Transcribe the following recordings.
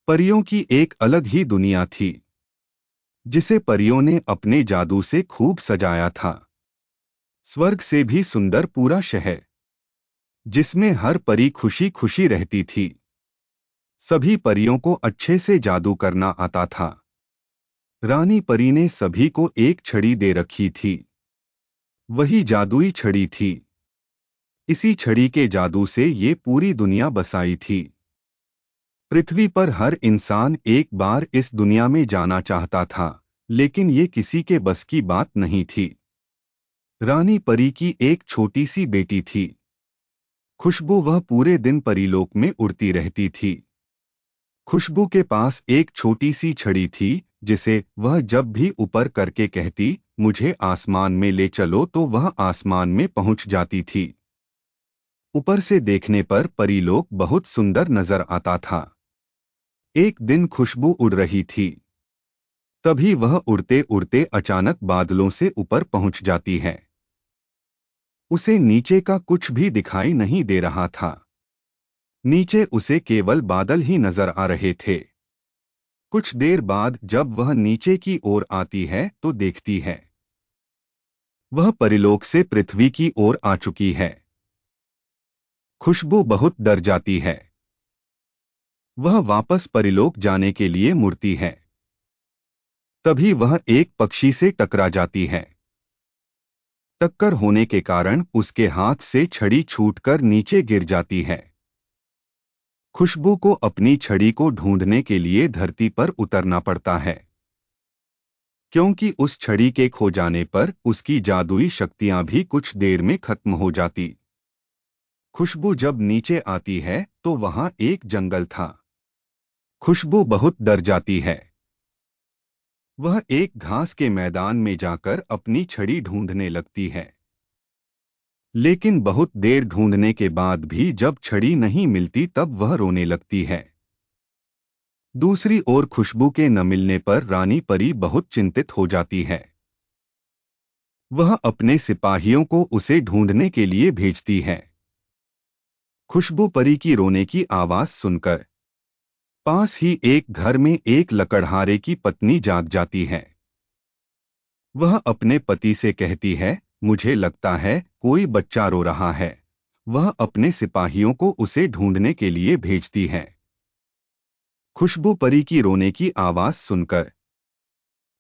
परियों की एक अलग ही दुनिया थी, जिसे परियों ने अपने जादू से खूब सजाया था। स्वर्ग से भी सुंदर पूरा शहर, जिसमें हर परी खुशी खुशी रहती थी। सभी परियों को अच्छे से जादू करना आता था। रानी परी ने सभी को एक छड़ी दे रखी थी। वही जादुई छड़ी थी। इसी छड़ी के जादू से ये पूरी दुनिया बसाई थी। पृथ्वी पर हर इंसान एक बार इस दुनिया में जाना चाहता था, लेकिन ये किसी के बस की बात नहीं थी। रानी परी की एक छोटी सी बेटी थी, खुशबू। वह पूरे दिन परीलोक में उड़ती रहती थी। खुशबू के पास एक छोटी सी छड़ी थी, जिसे वह जब भी ऊपर करके कहती, मुझे आसमान में ले चलो, तो वह आसमान में पहुंच जाती थी। ऊपर से देखने पर परीलोक बहुत सुंदर नजर आता था। एक दिन खुशबू उड़ रही थी। तभी वह उड़ते उड़ते अचानक बादलों से ऊपर पहुंच जाती है। उसे नीचे का कुछ भी दिखाई नहीं दे रहा था। नीचे उसे केवल बादल ही नजर आ रहे थे। कुछ देर बाद जब वह नीचे की ओर आती है तो देखती है वह परीलोक से पृथ्वी की ओर आ चुकी है। खुशबू बहुत डर जाती है। वह वापस परीलोक जाने के लिए मुड़ती है। तभी वह एक पक्षी से टकरा जाती है। टक्कर होने के कारण उसके हाथ से छड़ी छूटकर नीचे गिर जाती है। खुशबू को अपनी छड़ी को ढूंढने के लिए धरती पर उतरना पड़ता है, क्योंकि उस छड़ी के खो जाने पर उसकी जादुई शक्तियां भी कुछ देर में खत्म हो जाती। खुशबू जब नीचे आती है तो वहां एक जंगल था। खुशबू बहुत डर जाती है। वह एक घास के मैदान में जाकर अपनी छड़ी ढूंढने लगती है। लेकिन बहुत देर ढूंढने के बाद भी जब छड़ी नहीं मिलती तब वह रोने लगती है। दूसरी ओर खुशबू के न मिलने पर रानी परी बहुत चिंतित हो जाती है। वह अपने सिपाहियों को उसे ढूंढने के लिए भेजती है। खुशबू परी की रोने की आवाज सुनकर पास ही एक घर में एक लकड़हारे की पत्नी जाग जाती है। वह अपने पति से कहती है, मुझे लगता है कोई बच्चा रो रहा है। वह अपने सिपाहियों को उसे ढूंढने के लिए भेजती है। खुशबू परी की रोने की आवाज सुनकर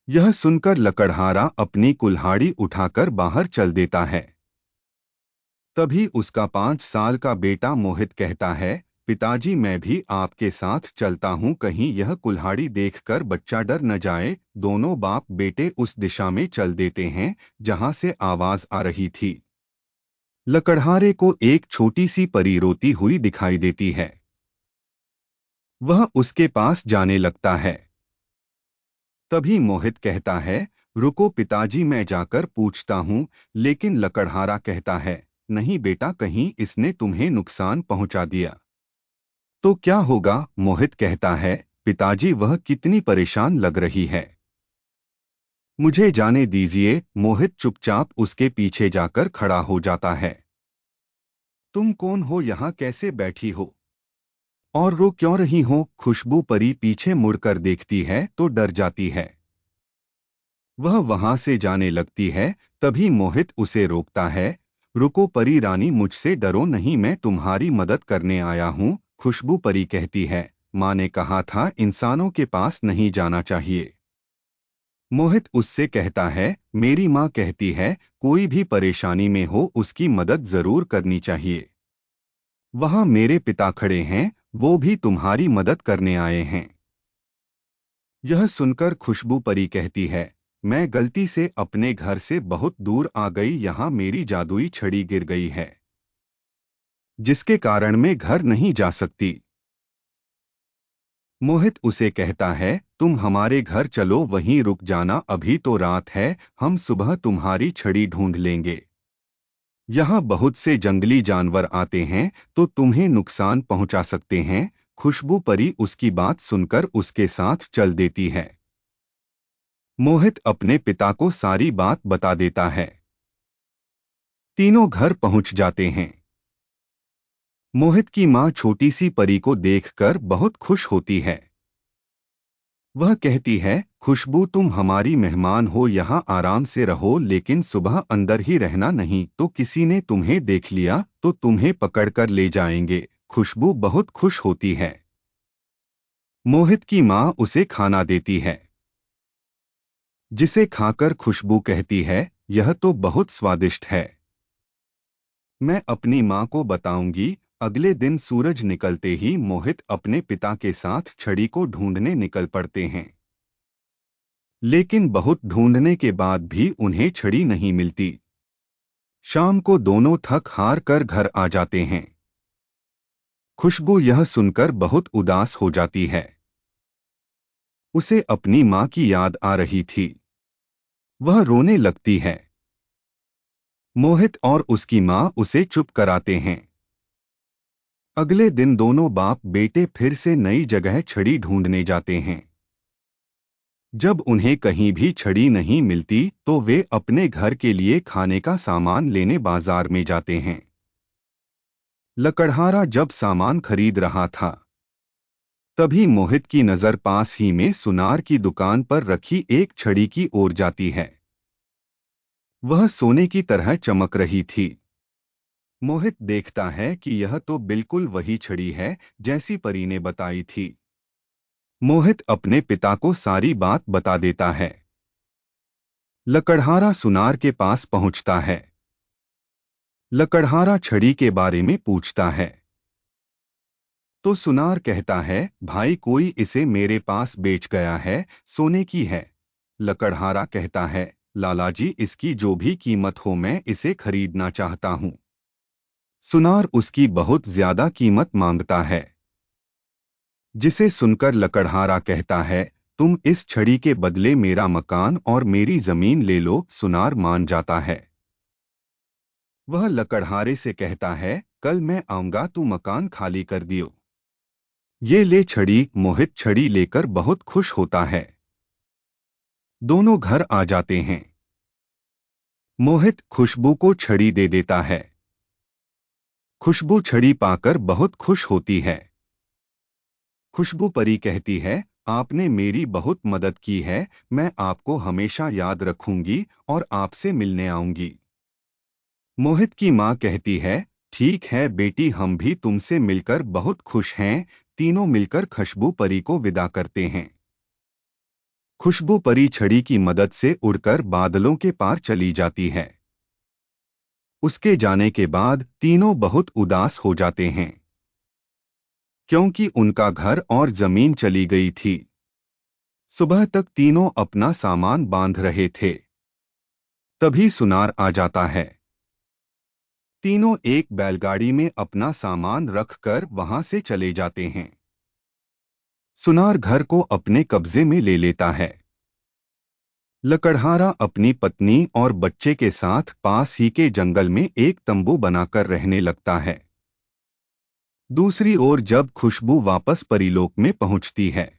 यह सुनकर लकड़हारा अपनी कुल्हाड़ी उठाकर बाहर चल देता है। तभी उसका 5 साल का बेटा मोहित कहता है, पिताजी मैं भी आपके साथ चलता हूं, कहीं यह कुल्हाड़ी देखकर बच्चा डर न जाए। दोनों बाप बेटे उस दिशा में चल देते हैं जहां से आवाज आ रही थी। लकड़हारे को एक छोटी सी परी रोती हुई दिखाई देती है। वह उसके पास जाने लगता है। तभी मोहित कहता है, रुको पिताजी मैं जाकर पूछता हूं। लेकिन लकड़हारा कहता है, नहीं बेटा, कहीं इसने तुम्हें नुकसान पहुंचा दिया तो क्या होगा। मोहित कहता है, पिताजी वह कितनी परेशान लग रही है, मुझे जाने दीजिए। मोहित चुपचाप उसके पीछे जाकर खड़ा हो जाता है। तुम कौन हो, यहाँ कैसे बैठी हो और रो क्यों रही हो। खुशबू परी पीछे मुड़कर देखती है तो डर जाती है। वह वहां से जाने लगती है। तभी मोहित उसे रोकता है, रुको परी रानी, मुझसे डरो नहीं, मैं तुम्हारी मदद करने आया हूं। खुशबू परी कहती है, माँ ने कहा था इंसानों के पास नहीं जाना चाहिए। मोहित उससे कहता है, मेरी माँ कहती है कोई भी परेशानी में हो उसकी मदद जरूर करनी चाहिए। वहां मेरे पिता खड़े हैं, वो भी तुम्हारी मदद करने आए हैं। यह सुनकर खुशबू परी कहती है, मैं गलती से अपने घर से बहुत दूर आ गई, यहाँ मेरी जादुई छड़ी गिर गई है, जिसके कारण मैं घर नहीं जा सकती। मोहित उसे कहता है, तुम हमारे घर चलो, वहीं रुक जाना, अभी तो रात है, हम सुबह तुम्हारी छड़ी ढूंढ लेंगे। यहाँ बहुत से जंगली जानवर आते हैं तो तुम्हें नुकसान पहुंचा सकते हैं। खुशबू परी उसकी बात सुनकर उसके साथ चल देती है। मोहित अपने पिता को सारी बात बता देता है। तीनों घर पहुंच जाते हैं। मोहित की मां छोटी सी परी को देखकर बहुत खुश होती है। वह कहती है, खुशबू तुम हमारी मेहमान हो, यहाँ आराम से रहो, लेकिन सुबह अंदर ही रहना नहीं तो किसी ने तुम्हें देख लिया तो तुम्हें पकड़कर ले जाएंगे। खुशबू बहुत खुश होती है। मोहित की माँ उसे खाना देती है, जिसे खाकर खुशबू कहती है, यह तो बहुत स्वादिष्ट है, मैं अपनी माँ को बताऊंगी। अगले दिन सूरज निकलते ही मोहित अपने पिता के साथ छड़ी को ढूंढने निकल पड़ते हैं, लेकिन बहुत ढूंढने के बाद भी उन्हें छड़ी नहीं मिलती। शाम को दोनों थक हार कर घर आ जाते हैं। खुशबू यह सुनकर बहुत उदास हो जाती है। उसे अपनी माँ की याद आ रही थी। वह रोने लगती है। मोहित और उसकी माँ उसे चुप कराते हैं। अगले दिन दोनों बाप बेटे फिर से नई जगह छड़ी ढूंढने जाते हैं। जब उन्हें कहीं भी छड़ी नहीं मिलती तो वे अपने घर के लिए खाने का सामान लेने बाजार में जाते हैं। लकड़हारा जब सामान खरीद रहा था, तभी मोहित की नजर पास ही में सुनार की दुकान पर रखी एक छड़ी की ओर जाती है। वह सोने की तरह चमक रही थी। मोहित देखता है कि यह तो बिल्कुल वही छड़ी है जैसी परी ने बताई थी। मोहित अपने पिता को सारी बात बता देता है। लकड़हारा सुनार के पास पहुंचता है। लकड़हारा छड़ी के बारे में पूछता है, तो सुनार कहता है, भाई कोई इसे मेरे पास बेच गया है, सोने की है। लकड़हारा कहता है, लालाजी इसकी जो भी कीमत हो मैं इसे खरीदना चाहता हूं। सुनार उसकी बहुत ज्यादा कीमत मांगता है, जिसे सुनकर लकड़हारा कहता है, तुम इस छड़ी के बदले मेरा मकान और मेरी जमीन ले लो। सुनार मान जाता है। वह लकड़हारे से कहता है, कल मैं आऊंगा, तू मकान खाली कर दियो। ये ले छड़ी। मोहित छड़ी लेकर बहुत खुश होता है। दोनों घर आ जाते हैं। मोहित खुशबू को छड़ी दे देता है। खुशबू छड़ी पाकर बहुत खुश होती है। खुशबू परी कहती है, आपने मेरी बहुत मदद की है, मैं आपको हमेशा याद रखूंगी और आपसे मिलने आऊंगी। मोहित की माँ कहती है, ठीक है बेटी, हम भी तुमसे मिलकर बहुत खुश हैं। तीनों मिलकर खुशबू परी को विदा करते हैं। खुशबू परी छड़ी की मदद से उड़कर बादलों के पार चली जाती है। उसके जाने के बाद तीनों बहुत उदास हो जाते हैं, क्योंकि उनका घर और जमीन चली गई थी। सुबह तक तीनों अपना सामान बांध रहे थे, तभी सुनार आ जाता है। तीनों एक बैलगाड़ी में अपना सामान रखकर वहां से चले जाते हैं। सुनार घर को अपने कब्जे में ले लेता है। लकड़हारा अपनी पत्नी और बच्चे के साथ पास ही के जंगल में एक तंबू बनाकर रहने लगता है। दूसरी ओर जब खुशबू वापस परीलोक में पहुंचती है,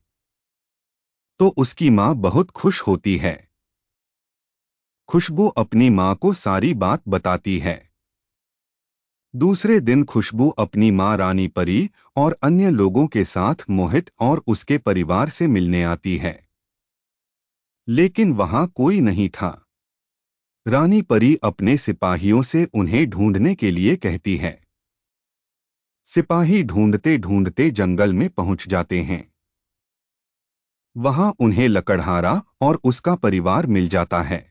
तो उसकी मां बहुत खुश होती है। खुशबू अपनी मां को सारी बात बताती है। दूसरे दिन खुशबू अपनी मां रानी परी और अन्य लोगों के साथ मोहित और उसके परिवार से मिलने आती है, लेकिन वहां कोई नहीं था। रानी परी अपने सिपाहियों से उन्हें ढूंढने के लिए कहती है। सिपाही ढूंढते ढूंढते जंगल में पहुंच जाते हैं। वहां उन्हें लकड़हारा और उसका परिवार मिल जाता है।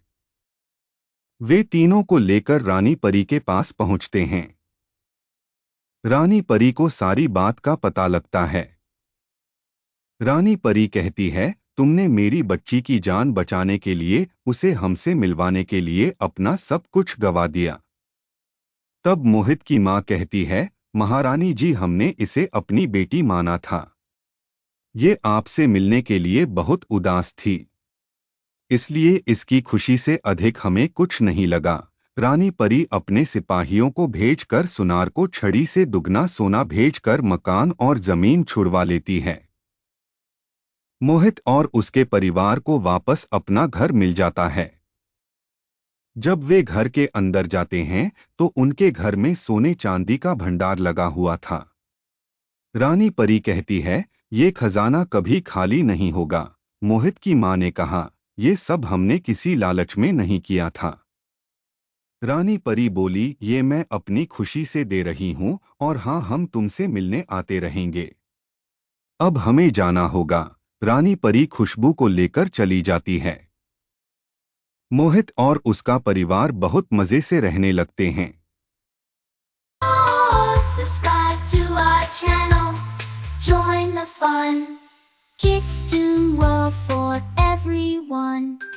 वे तीनों को लेकर रानी परी के पास पहुंचते हैं। रानी परी को सारी बात का पता लगता है। रानी परी कहती है, तुमने मेरी बच्ची की जान बचाने के लिए उसे हमसे मिलवाने के लिए अपना सब कुछ गवा दिया। तब मोहित की मां कहती है, महारानी जी, हमने इसे अपनी बेटी माना था। ये आपसे मिलने के लिए बहुत उदास थी, इसलिए इसकी खुशी से अधिक हमें कुछ नहीं लगा। रानी परी अपने सिपाहियों को भेजकर सुनार को छड़ी से दुगना सोना भेजकर मकान और जमीन छुड़वा लेती है। मोहित और उसके परिवार को वापस अपना घर मिल जाता है। जब वे घर के अंदर जाते हैं तो उनके घर में सोने चांदी का भंडार लगा हुआ था। रानी परी कहती है, ये खजाना कभी खाली नहीं होगा, मोहित की मां ने कहा, ये सब हमने किसी लालच में नहीं किया था। रानी परी बोली, ये मैं अपनी खुशी से दे रही हूँ, और हाँ, हम तुमसे मिलने आते रहेंगे। अब हमें जाना होगा। रानी परी खुशबू को लेकर चली जाती है। मोहित और उसका परिवार बहुत मजे से रहने लगते हैं। Subscribe to our channel. Join the fun. Kids Toon World for everyone.